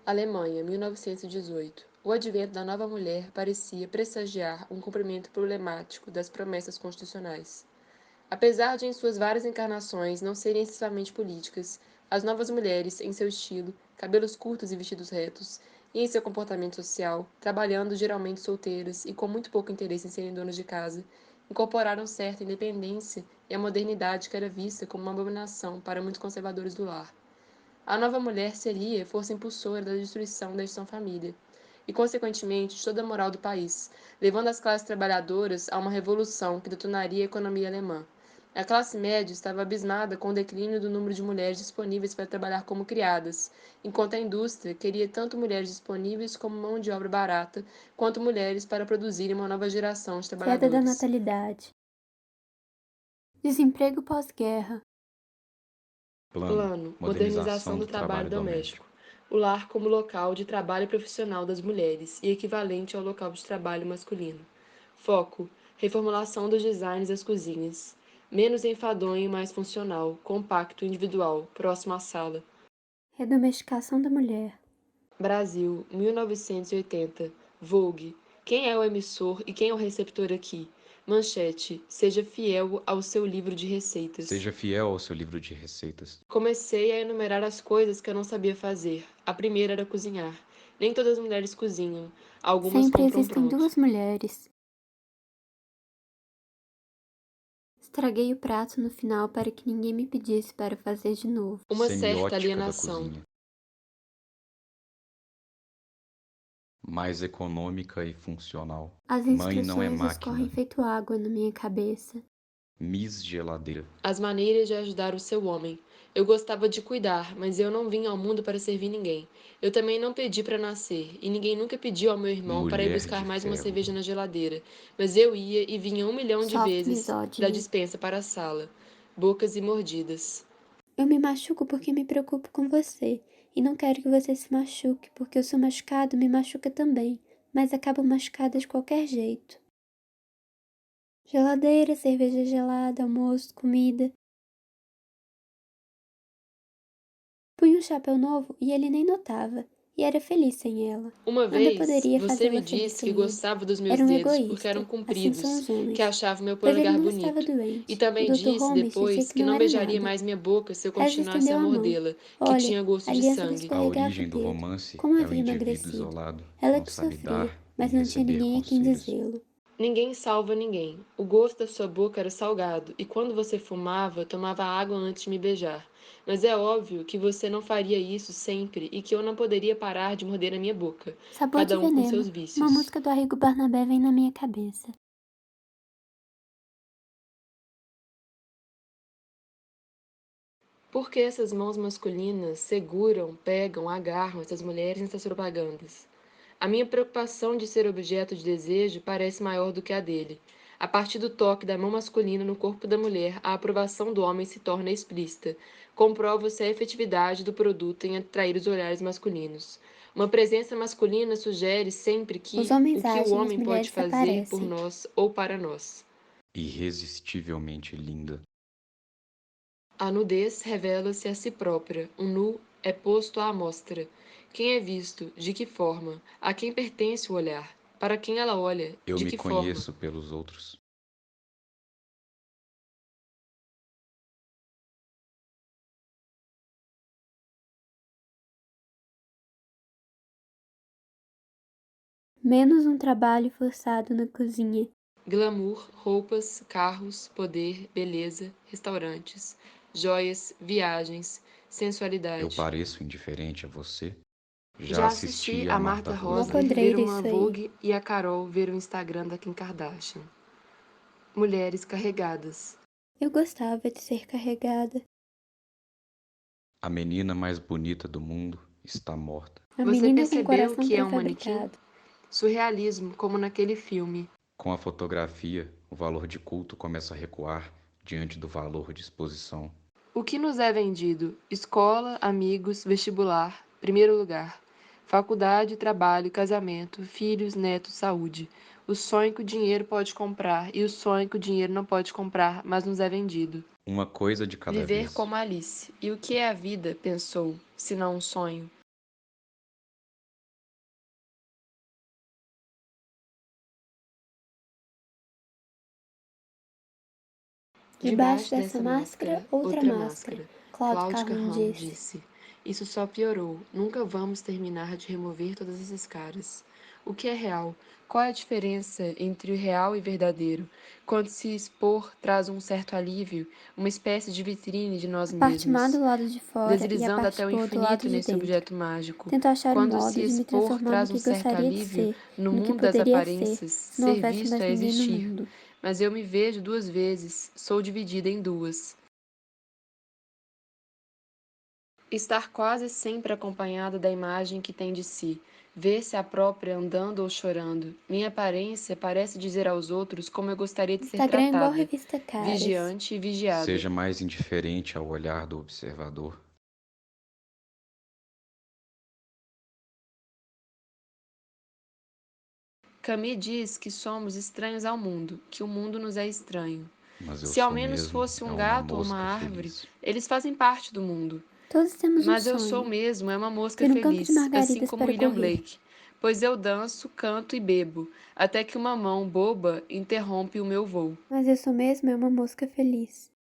Alemanha, 1918. O advento da nova mulher parecia pressagiar um cumprimento problemático das promessas constitucionais. Apesar de em suas várias encarnações não serem excessivamente políticas, as novas mulheres, em seu estilo, cabelos curtos e vestidos retos, e em seu comportamento social, trabalhando geralmente solteiras e com muito pouco interesse em serem donas de casa, incorporaram certa independência e a modernidade que era vista como uma abominação para muitos conservadores do lar. A nova mulher seria força impulsora da destruição da instituição-família e, consequentemente, de toda a moral do país, levando as classes trabalhadoras a uma revolução que detonaria a economia alemã. A classe média estava abismada com o declínio do número de mulheres disponíveis para trabalhar como criadas, enquanto a indústria queria tanto mulheres disponíveis como mão de obra barata, quanto mulheres para produzirem uma nova geração de Queda da trabalhadores. natalidade. Desemprego pós-guerra. Plano: modernização Modernização do do trabalho trabalho doméstico. doméstico. O lar como local de trabalho profissional das mulheres e equivalente ao local de trabalho masculino. Foco: reformulação dos designs das cozinhas. Menos enfadonho e mais funcional, compacto, individual, próximo à sala. Redomesticação da mulher. Brasil, 1980. Vogue. Quem é o emissor e quem é o receptor aqui? Manchete: seja fiel ao seu livro de receitas. Seja fiel ao seu livro de receitas. Comecei a enumerar as coisas que eu não sabia fazer. A primeira era cozinhar. Nem todas as mulheres cozinham. Algumas Sempre compram existem pronto. duas mulheres. Estraguei o prato no final para que ninguém me pedisse para fazer de novo. Uma certa Semiótica da alienação. cozinha. Mais econômica e funcional. As Mãe não é instruções escorrem máquina. feito água na minha cabeça. Miss Geladeira. As maneiras de ajudar o seu homem. Eu gostava de cuidar, mas eu não vim ao mundo para servir ninguém. Eu também não pedi para nascer, e ninguém nunca pediu ao meu irmão para ir Mulher buscar de mais uma ferro. cerveja na geladeira. Mas eu ia e vinha 1 milhão de Soft vezes da misogyny. despensa para a sala. Bocas e mordidas. Eu me machuco porque me preocupo com você. E não quero que você se machuque, porque o seu machucado me machuca também. Mas acabo machucada de qualquer jeito. Geladeira, cerveja gelada, almoço, comida. Punha um chapéu novo e ele nem notava. E era feliz sem ela. Uma Nada vez, poderia você me fazê-la feliz disse que sem ele. gostava dos meus Era um dedos porque eram egoísta. Assim são compridos, os que homens. achava meu Pois ele polegar não estava bonito. E doente. O também Dr. disse Holmes dizia depois que que não não era beijaria nada. mais minha boca se eu Reza continuasse a estendeu a mão. mordê-la, que Olha, tinha gosto a de aliança me sangue. A escorregava o origem do dedo. romance Como é o havia indivíduo emagrecido. isolado, Ela não que sabe sofria, dar mas nem não tinha receber ninguém a quem conselhos. dizê-lo. Ninguém salva ninguém. O gosto da sua boca era salgado, e quando você fumava, tomava água antes de me beijar. Mas é óbvio que você não faria isso sempre e que eu não poderia parar de morder a minha boca. Sabor de Cada um com seus veneno. Uma vícios. música do Arrigo Barnabé vem na minha cabeça. Por que essas mãos masculinas seguram, pegam, agarram essas mulheres nessas propagandas? A minha preocupação de ser objeto de desejo parece maior do que a dele. A partir do toque da mão masculina no corpo da mulher, a aprovação do homem se torna explícita. Comprova-se a efetividade do produto em atrair os olhares masculinos. Uma presença masculina sugere sempre Os que o homens que o agem, as homem pode mulheres fazer por aparecem. nós ou para nós. Irresistivelmente linda. A nudez revela-se a si própria, o nu é posto à amostra. Quem é visto? De que forma? A quem pertence o olhar? Para quem ela olha? Eu De me que forma? conheço pelos outros. Menos um trabalho forçado na cozinha. Glamour, roupas, carros, poder, beleza, restaurantes, joias, viagens, Eu sensualidade. pareço indiferente a você? Já Já assisti assisti a a Marta Marta Não Rosler Rosler? podrei ver uma isso aí. Vogue e a Carol ver o Instagram da Kim Kardashian. Mulheres carregadas. Eu gostava de ser carregada. A menina mais bonita do mundo está morta. A Você menina com percebeu coração que é um manequim? pré-fabricado. Surrealismo, como naquele filme. Com a fotografia, o valor de culto começa a recuar diante do valor de exposição. O que nos é vendido? Escola, amigos, vestibular, primeiro lugar. Faculdade, trabalho, casamento, filhos, netos, saúde. O sonho que o dinheiro pode comprar e o sonho que o dinheiro não pode comprar, mas nos é vendido. Uma coisa de cada Viver vez. como Alice. E o que é a vida, pensou, se não um sonho? Debaixo dessa máscara, outra máscara. Claude Claude Cahun Cahun disse. disse. Isso só piorou. Nunca vamos terminar de remover todas essas caras. O que é real? Qual é a diferença entre o real e verdadeiro? Quando se expor traz um certo alívio, uma espécie de vitrine de nós A parte má mesmos, do lado de fora e a deslizando parte até o boa do lado infinito de nesse dentro. objeto mágico. Tento achar um Quando modo se de me expor transformar no traz que um certo gostaria de alívio, ser, no no que mundo das poderia ser, aparências, se não ser houvesse visto mais é ninguém no existir. mundo. Mas eu me vejo duas vezes, sou dividida em duas. Estar quase sempre acompanhado da imagem que tem de si, ver-se a própria andando ou chorando. Minha aparência parece dizer aos outros como eu gostaria de ser Instagram é igual tratada, revista Caras. vigiante e vigiada. Seja mais indiferente ao olhar do observador. Camille diz que somos estranhos ao mundo, que o mundo nos é estranho. Mas eu Se ao sou menos mesmo fosse é um uma gato ou uma mosca árvore, feliz. eles fazem parte do mundo. Todos temos um Mas eu sou sonho. mesmo é uma mosca Ter um campo de feliz, assim margaridas como para William correr. Blake, pois eu danço, canto e bebo, até que uma mão boba interrompe o meu voo. Mas eu sou mesmo é uma mosca feliz.